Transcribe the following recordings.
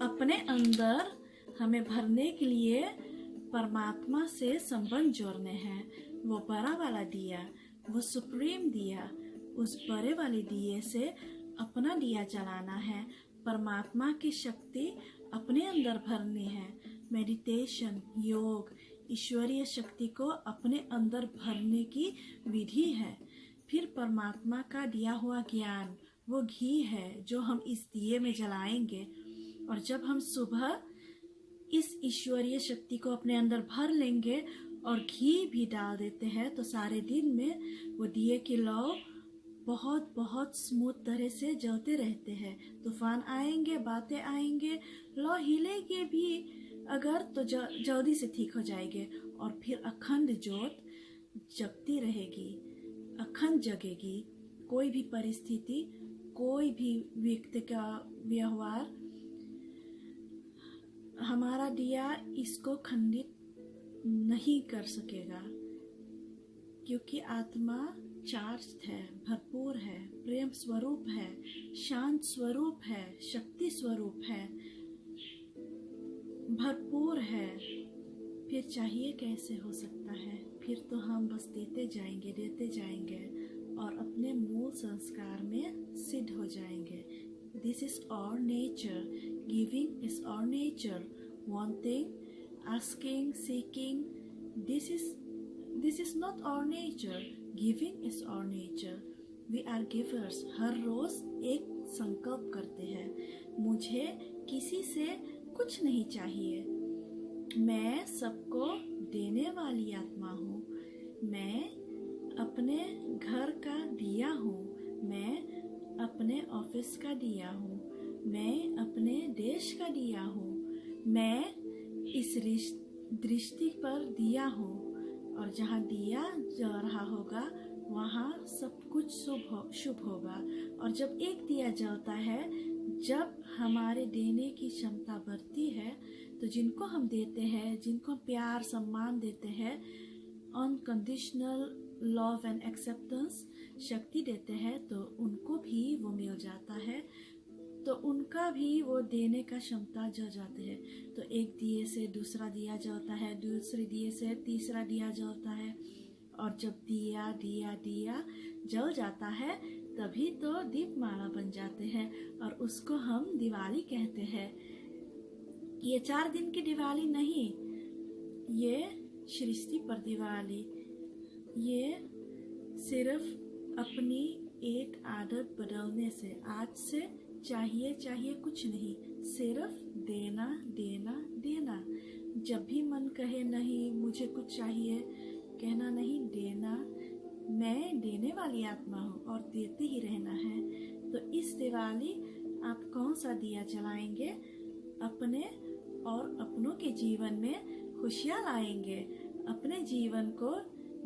अपने अंदर हमें भरने के लिए परमात्मा से संबंध जोड़ने हैं। वो बड़ा वाला दिया, वो सुप्रीम दिया, उस बड़े वाले दिए से अपना दिया जलाना है। परमात्मा की शक्ति अपने अंदर भरनी है। मेडिटेशन, योग, ईश्वरीय शक्ति को अपने अंदर भरने की विधि है। फिर परमात्मा का दिया हुआ ज्ञान, वो घी है जो हम इस दिए में जलाएंगे। और जब हम सुबह इस ईश्वरीय शक्ति को अपने अंदर भर लेंगे और घी भी डाल देते हैं तो सारे दिन में वो दिए की लौ बहुत बहुत स्मूथ तरह से जलते रहते हैं। तूफान आएंगे, बातें आएंगे, लौ हिलेगी भी अगर तो जल्दी से ठीक हो जाएंगे। और फिर अखंड ज्योत जगती रहेगी, अखंड जगेगी। कोई भी परिस्थिति, कोई भी व्यक्ति का व्यवहार हमारा दिया इसको खंडित नहीं कर सकेगा, क्योंकि आत्मा चार्ज है, भरपूर है, प्रेम स्वरूप है, शांत स्वरूप है, शक्ति स्वरूप है, भरपूर है। फिर चाहिए कैसे हो सकता है? फिर तो हम बस देते जाएंगे और अपने मूल संस्कार में सिद्ध हो जाएंगे। This is our nature. Giving is our nature. Wanting, asking, seeking. This is not our nature. Giving is our nature. We are givers. हर रोज एक संकल्प करते हैं, मुझे किसी से कुछ नहीं चाहिए, मैं सबको देने वाली आत्मा हूँ, मैं अपने घर का दिया हूँ, मैं अपने ऑफिस का दिया हूँ, मैं अपने देश का दिया हूँ, मैं इस दृष्टि पर दिया हूँ। और जहाँ दिया जल रहा होगा वहाँ सब कुछ शुभ होगा। और जब एक दिया जलता है, जब हमारे देने की क्षमता बढ़ती है, तो जिनको हम देते हैं, जिनको प्यार सम्मान देते हैं, अनकंडीशनल लव एंड एक्सेप्टेंस शक्ति देते हैं, तो उनको भी वो मिल जाता है, तो उनका भी वो देने का क्षमता जल जाते हैं। तो एक दिए से दूसरा दिया जलता है, दूसरे दिए से तीसरा दिया जलता है, और जब दिया दिया दिया जल जाता है तभी तो दीपमाला बन जाते हैं, और उसको हम दिवाली कहते हैं। ये 4 दिन की दिवाली नहीं, ये सृष्टि पर दिवाली, ये सिर्फ अपनी एक आदत बदलने से, आज से चाहिए कुछ नहीं, सिर्फ देना देना देना। जब भी मन कहे नहीं मुझे कुछ चाहिए, कहना नहीं, देना। मैं देने वाली आत्मा हूँ और देते ही रहना है। तो इस दिवाली आप कौन सा दिया जलाएंगे? अपने और अपनों के जीवन में खुशियाँ लाएंगे। अपने जीवन को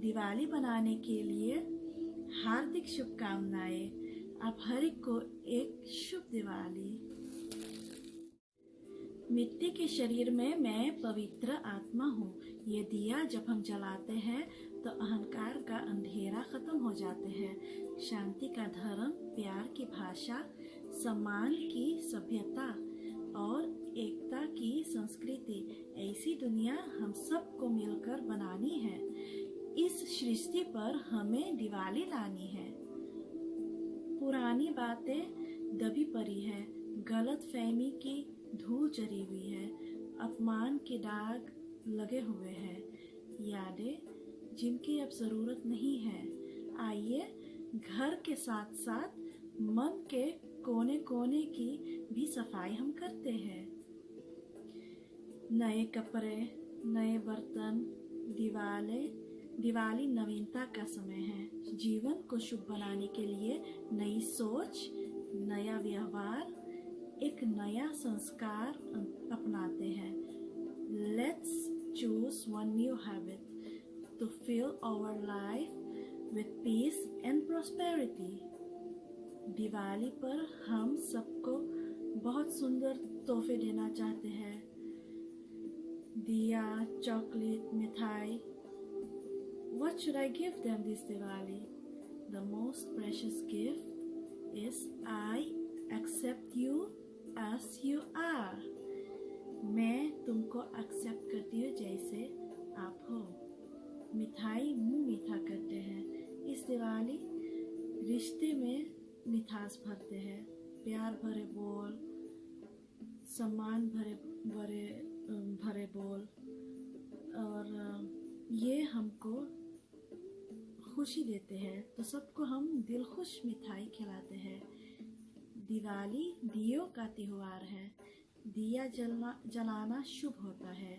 दिवाली बनाने के लिए हार्दिक शुभकामनाएं। आप हर एक को एक शुभ दिवाली। मिट्टी के शरीर में मैं पवित्र आत्मा हूँ। ये दिया जब हम जलाते हैं तो अहंकार का अंधेरा खत्म हो जाते हैं। शांति का धर्म, प्यार की भाषा, सम्मान की सभ्यता और एकता की संस्कृति, ऐसी दुनिया हम सबको मिलकर बनानी है। इस सृष्टि पर हमें दिवाली लानी है। पुरानी बातें दबी पड़ी है, गलत फहमी की धूल चढ़ी हुई है, अपमान के दाग लगे हुए हैं, यादें जिनकी अब जरूरत नहीं है। आइए घर के साथ साथ मन के कोने कोने की भी सफाई हम करते हैं। नए कपड़े, नए बर्तन, दिवाली नवीनता का समय है। जीवन को शुभ बनाने के लिए नई सोच, नया व्यवहार, एक नया संस्कार अपनाते हैं। Let's choose one new habit to fill our life with peace and prosperity. Diwali पर हम सबको बहुत सुंदर तोहफे देना चाहते हैं। दिया, चॉकलेट, मिठाई। What should I give them this Diwali? The most precious gift is I accept you as you are. तुमको एक्सेप्ट करती हूँ जैसे आप हो। मिठाई मुंह मीठा करते हैं। इस दिवाली रिश्ते में मिठास भरते हैं। प्यार भरे बोल, सम्मान भरे भरे भरे बोल, और ये हमको खुशी देते हैं। तो सबको हम दिल खुश मिठाई खिलाते हैं। दिवाली दियों का त्योहार है। दिया जलाना शुभ होता है।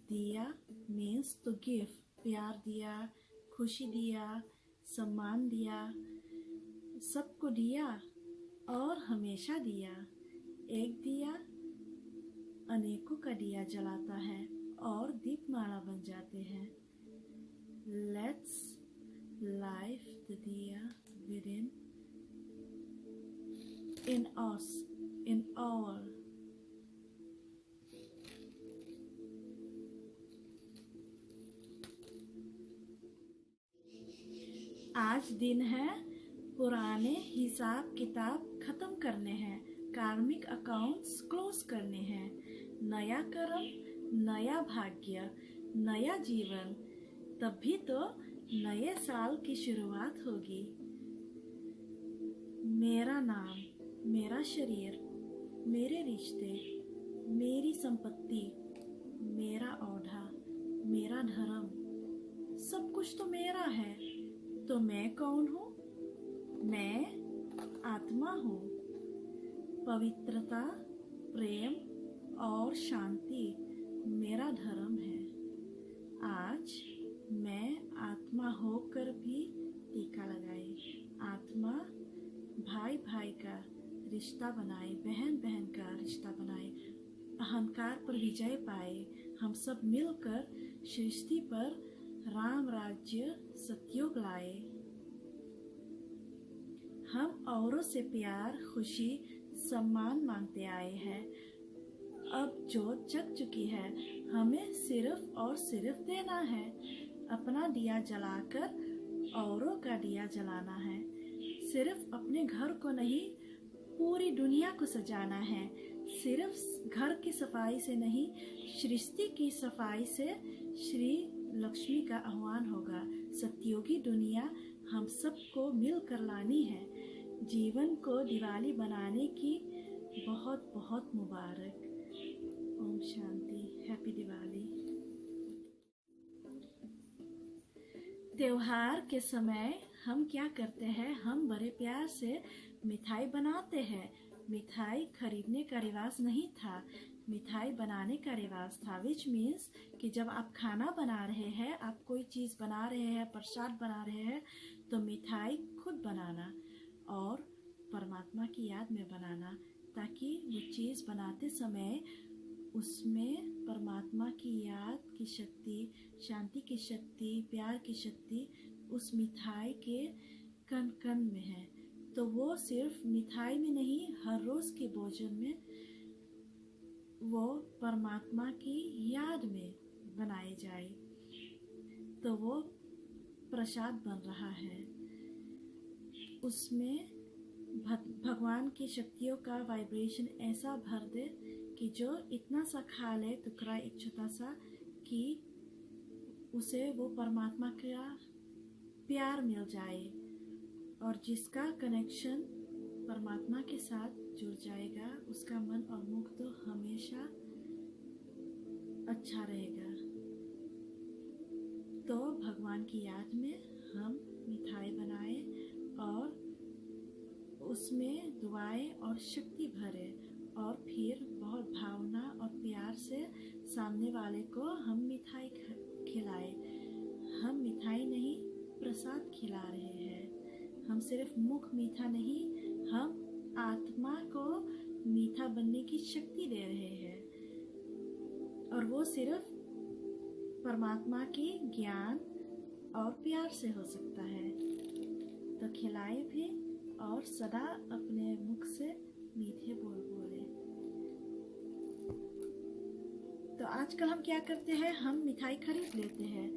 दिया मीन्स तो गिफ्ट, प्यार दिया, खुशी दिया, सम्मान दिया, सबको दिया और हमेशा दिया। एक दिया अनेकों का दिया जलाता है और दीपमाला बन जाते हैं। लेट्स लाइट द दिया within in us, in all. आज दिन है पुराने हिसाब किताब खत्म करने हैं, कार्मिक अकाउंट्स क्लोज करने हैं। नया कर्म, नया भाग्य, नया जीवन, तभी तो नए साल की शुरुआत होगी। मेरा नाम, मेरा शरीर, मेरे रिश्ते, मेरी संपत्ति, मेरा औधा, मेरा धर्म, सब कुछ तो मेरा है। तो मैं कौन हूँ? मैं आत्मा हूँ। पवित्रता, प्रेम और शांति मेरा धर्म है। आज मैं आत्मा होकर भी टीका लगाए। आत्मा भाई भाई का रिश्ता बनाए, बहन बहन का रिश्ता बनाए, अहंकार पर विजय पाए। हम सब मिलकर सृष्टि पर राम राज्य सतयुग लाए। हम औरों से प्यार, खुशी, सम्मान मांगते आए हैं। अब जोत जग चुकी है, हमें सिर्फ और सिर्फ देना है। अपना दिया जलाकर औरों का दिया जलाना है। सिर्फ अपने घर को नहीं, पूरी दुनिया को सजाना है। सिर्फ घर की सफाई से नहीं, सृष्टि की सफाई से श्री लक्ष्मी का आह्वान होगा। सतयुगी दुनिया हम सबको मिलकर लानी है। जीवन को दिवाली बनाने की बहुत बहुत मुबारक। ओम शांति। हैप्पी दिवाली। त्योहार के समय हम क्या करते हैं? हम बड़े प्यार से मिठाई बनाते हैं। मिठाई खरीदने का रिवाज नहीं था, मिठाई बनाने का रिवाज था। विच मीन्स कि जब आप खाना बना रहे हैं, आप कोई चीज़ बना रहे हैं, प्रसाद बना रहे हैं, तो मिठाई खुद बनाना और परमात्मा की याद में बनाना, ताकि वो चीज़ बनाते समय उसमें परमात्मा की याद की शक्ति, शांति की शक्ति, प्यार की शक्ति उस मिठाई के कण कण में है। तो वो सिर्फ मिठाई में नहीं, हर रोज़ के भोजन में वो परमात्मा की याद में बनाए जाए। तो वो प्रसाद बन रहा है। उसमें भगवान की शक्तियों का वाइब्रेशन ऐसा भर दे कि जो इतना सा खा ले टुकड़ा, एक छोटा सा, कि उसे वो परमात्मा का प्यार मिल जाए, और जिसका कनेक्शन परमात्मा के साथ जुड़ जाएगा, उसका मन और मुख तो हमेशा अच्छा रहेगा। तो भगवान की याद में हम मिठाई बनाए और उसमें दुआएं और शक्ति भरे, और फिर बहुत भावना और प्यार से सामने वाले को हम मिठाई खिलाए। हम मिठाई नहीं, प्रसाद खिला रहे हैं। हम सिर्फ मुख मीठा नहीं, हम आत्मा को मीठा बनने की शक्ति दे रहे हैं, और वो सिर्फ परमात्मा के ज्ञान और प्यार से हो सकता है। तो खिलाए भी और सदा अपने मुख से मीठे बोल बोले। तो आजकल हम क्या करते हैं? हम मिठाई खरीद लेते हैं।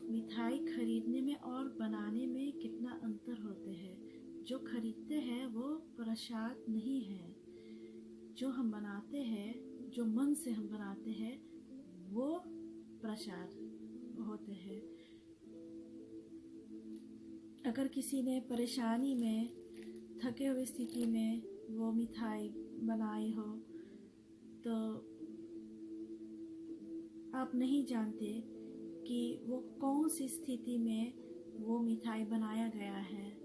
मिठाई खरीदने में और बनाने में कितना अंतर होते हैं। जो खरीदते हैं वो प्रसाद नहीं है, जो हम बनाते हैं जो मन से हम बनाते हैं वो प्रसाद होते हैं। अगर किसी ने परेशानी में, थके हुए स्थिति में वो मिठाई बनाई हो, तो आप नहीं जानते कि वो कौन सी स्थिति में वो मिठाई बनाया गया है।